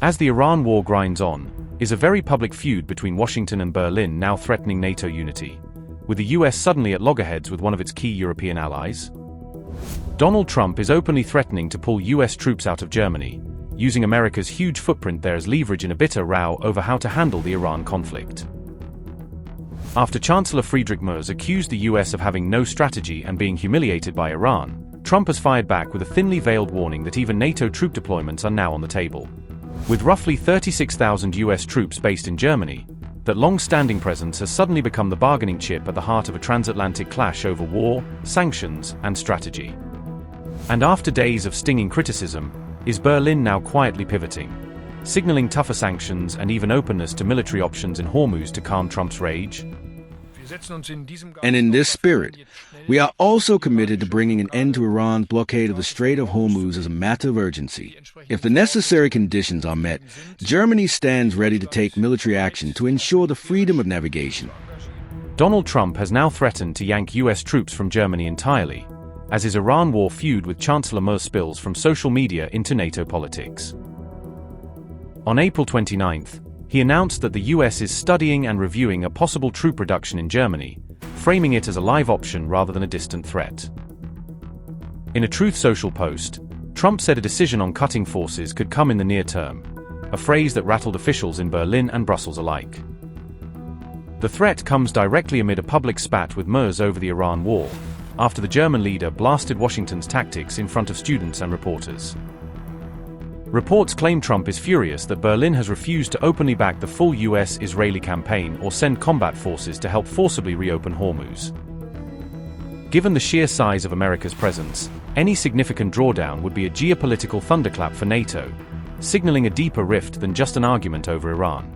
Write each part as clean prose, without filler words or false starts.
As the Iran war grinds on, is a very public feud between Washington and Berlin now threatening NATO unity, with the US suddenly at loggerheads with one of its key European allies? Donald Trump is openly threatening to pull US troops out of Germany, using America's huge footprint there as leverage in a bitter row over how to handle the Iran conflict. After Chancellor Friedrich Merz accused the US of having no strategy and being humiliated by Iran, Trump has fired back with a thinly veiled warning that even NATO troop deployments are now on the table. With roughly 36,000 US troops based in Germany, that long-standing presence has suddenly become the bargaining chip at the heart of a transatlantic clash over war, sanctions, and strategy. And after days of stinging criticism, is Berlin now quietly pivoting, signaling tougher sanctions and even openness to military options in Hormuz to calm Trump's rage? And in this spirit, we are also committed to bringing an end to Iran's blockade of the Strait of Hormuz as a matter of urgency. If the necessary conditions are met, Germany stands ready to take military action to ensure the freedom of navigation. Donald Trump has now threatened to yank US troops from Germany entirely, as his Iran war feud with Chancellor Merz spills from social media into NATO politics. On April 29th, he announced that the US is studying and reviewing a possible troop reduction in Germany, framing it as a live option rather than a distant threat. In a Truth Social post, Trump said a decision on cutting forces could come in the near term, a phrase that rattled officials in Berlin and Brussels alike. The threat comes directly amid a public spat with Merz over the Iran war, after the German leader blasted Washington's tactics in front of students and reporters. Reports claim Trump is furious that Berlin has refused to openly back the full US-Israeli campaign or send combat forces to help forcibly reopen Hormuz. Given the sheer size of America's presence, any significant drawdown would be a geopolitical thunderclap for NATO, signaling a deeper rift than just an argument over Iran.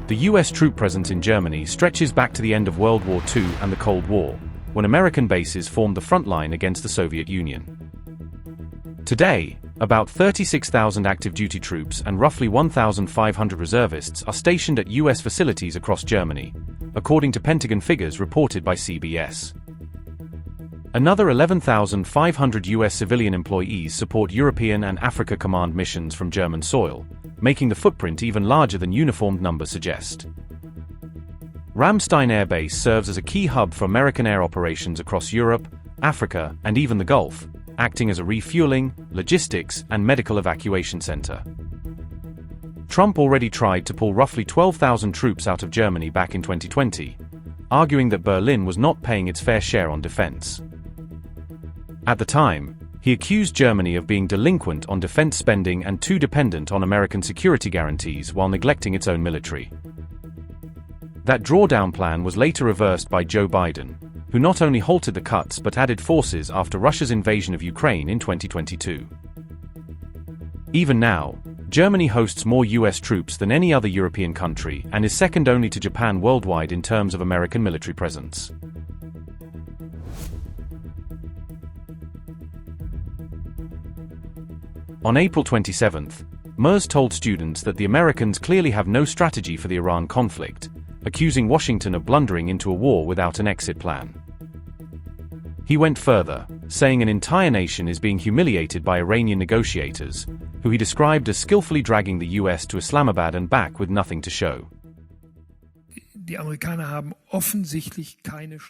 The US troop presence in Germany stretches back to the end of World War II and the Cold War, when American bases formed the front line against the Soviet Union. Today, about 36,000 active duty troops and roughly 1,500 reservists are stationed at US facilities across Germany, according to Pentagon figures reported by CBS. Another 11,500 US civilian employees support European and Africa Command missions from German soil, making the footprint even larger than uniformed numbers suggest. Ramstein Air Base serves as a key hub for American air operations across Europe, Africa, and even the Gulf, acting as a refueling, logistics, and medical evacuation center. Trump already tried to pull roughly 12,000 troops out of Germany back in 2020, arguing that Berlin was not paying its fair share on defense. At the time, he accused Germany of being delinquent on defense spending and too dependent on American security guarantees while neglecting its own military. That drawdown plan was later reversed by Joe Biden, who not only halted the cuts but added forces after Russia's invasion of Ukraine in 2022. Even now, Germany hosts more US troops than any other European country and is second only to Japan worldwide in terms of American military presence. On April 27th, Merz told students that the Americans clearly have no strategy for the Iran conflict, accusing Washington of blundering into a war without an exit plan. He went further, saying an entire nation is being humiliated by Iranian negotiators, who he described as skillfully dragging the US to Islamabad and back with nothing to show.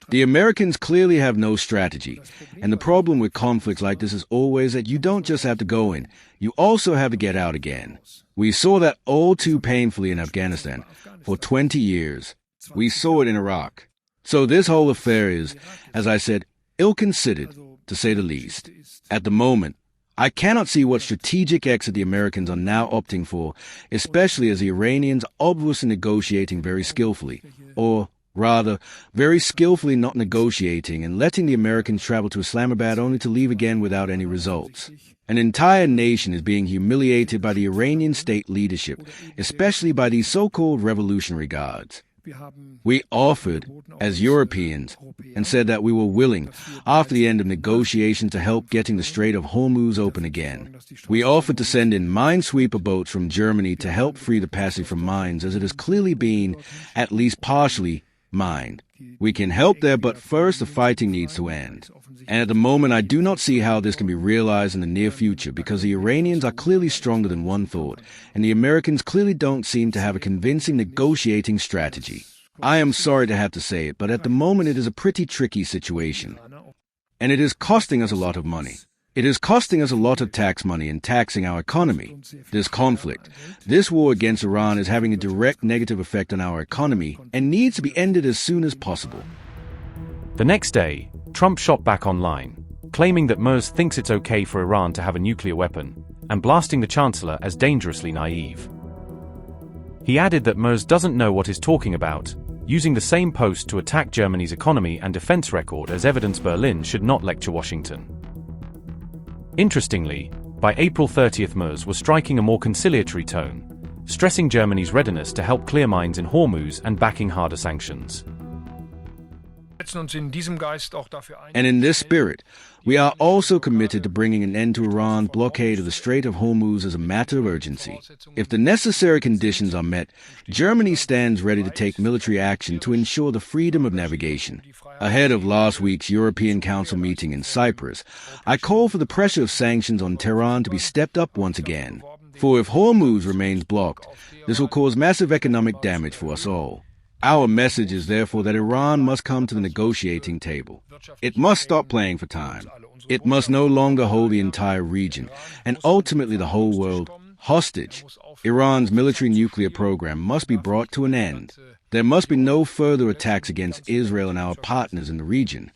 The Americans clearly have no strategy, and the problem with conflicts like this is always that you don't just have to go in, you also have to get out again. We saw that all too painfully in Afghanistan. For 20 years. We saw it in Iraq. So this whole affair is, as I said, ill-considered, to say the least. At the moment, I cannot see what strategic exit the Americans are now opting for, especially as the Iranians are obviously negotiating very skillfully, or rather, very skillfully not negotiating and letting the Americans travel to Islamabad only to leave again without any results. An entire nation is being humiliated by the Iranian state leadership, especially by these so-called revolutionary guards. We offered, as Europeans, and said that we were willing, after the end of negotiations, to help getting the Strait of Hormuz open again. We offered to send in minesweeper boats from Germany to help free the passage from mines, as it has clearly been, at least partially, mined. We can help there, but first the fighting needs to end. And at the moment, I do not see how this can be realized in the near future because the Iranians are clearly stronger than one thought, and the Americans clearly don't seem to have a convincing negotiating strategy. I am sorry to have to say it, but at the moment it is a pretty tricky situation. And it is costing us a lot of money. It is costing us a lot of tax money and taxing our economy. This conflict, this war against Iran is having a direct negative effect on our economy and needs to be ended as soon as possible. The next day, Trump shot back online, claiming that Merz thinks it's okay for Iran to have a nuclear weapon, and blasting the Chancellor as dangerously naive. He added that Merz doesn't know what he's talking about, using the same post to attack Germany's economy and defense record as evidence Berlin should not lecture Washington. Interestingly, by April 30th Merz was striking a more conciliatory tone, stressing Germany's readiness to help clear mines in Hormuz and backing harder sanctions. And in this spirit, we are also committed to bringing an end to Iran's blockade of the Strait of Hormuz as a matter of urgency. If the necessary conditions are met, Germany stands ready to take military action to ensure the freedom of navigation. Ahead of last week's European Council meeting in Cyprus, I call for the pressure of sanctions on Tehran to be stepped up once again. For if Hormuz remains blocked, this will cause massive economic damage for us all. Our message is therefore that Iran must come to the negotiating table. It must stop playing for time. It must no longer hold the entire region, and ultimately the whole world, hostage. Iran's military nuclear program must be brought to an end. There must be no further attacks against Israel and our partners in the region.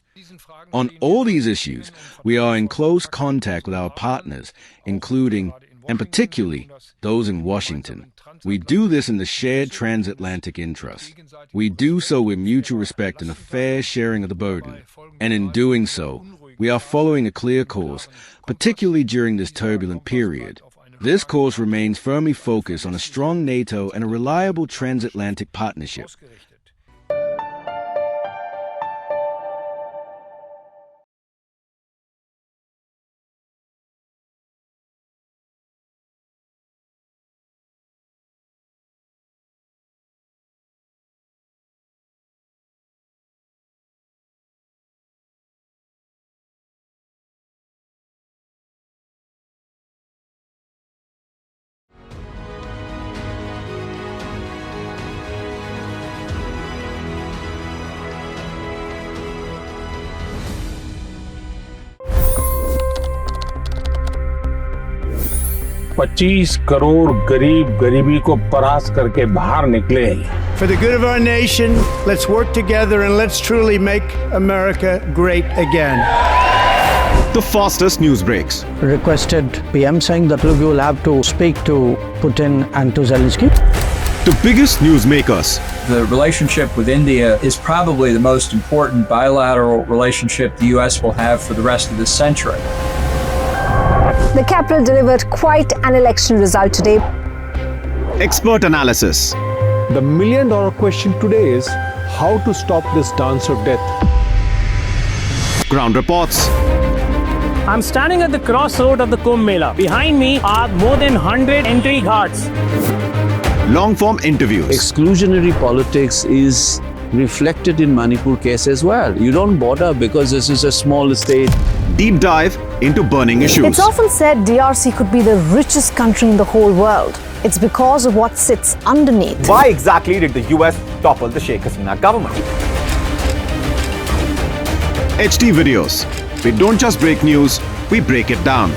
On all these issues, we are in close contact with our partners, including, and particularly, those in Washington. We do this in the shared transatlantic interest. We do so with mutual respect and a fair sharing of the burden. And in doing so, we are following a clear course, particularly during this turbulent period. This course remains firmly focused on a strong NATO and a reliable transatlantic partnership. $25 crore गरीब गरीबी को परास्त करके बाहर निकले। For the good of our nation, let's work together and let's truly make America great again. The fastest news breaks. Requested PM saying that look, you will have to speak to Putin and to Zelensky. The biggest news makers. The relationship with India is probably the most important bilateral relationship the U.S. will have for the rest of this century. The capital delivered quite an election result today. Expert analysis. The million-dollar question today is how to stop this dance of death. Ground reports. I'm standing at the crossroad of the Kumbh Mela. Behind me are more than 100 entry ghats. Long-form interviews. Exclusionary politics is reflected in Manipur case as well. You don't bother because this is a small state. Deep dive into burning issues. It's often said DRC could be the richest country in the whole world. It's because of what sits underneath. Why exactly did the US topple the Sheikh Hasina government? HT videos. We don't just break news, we break it down.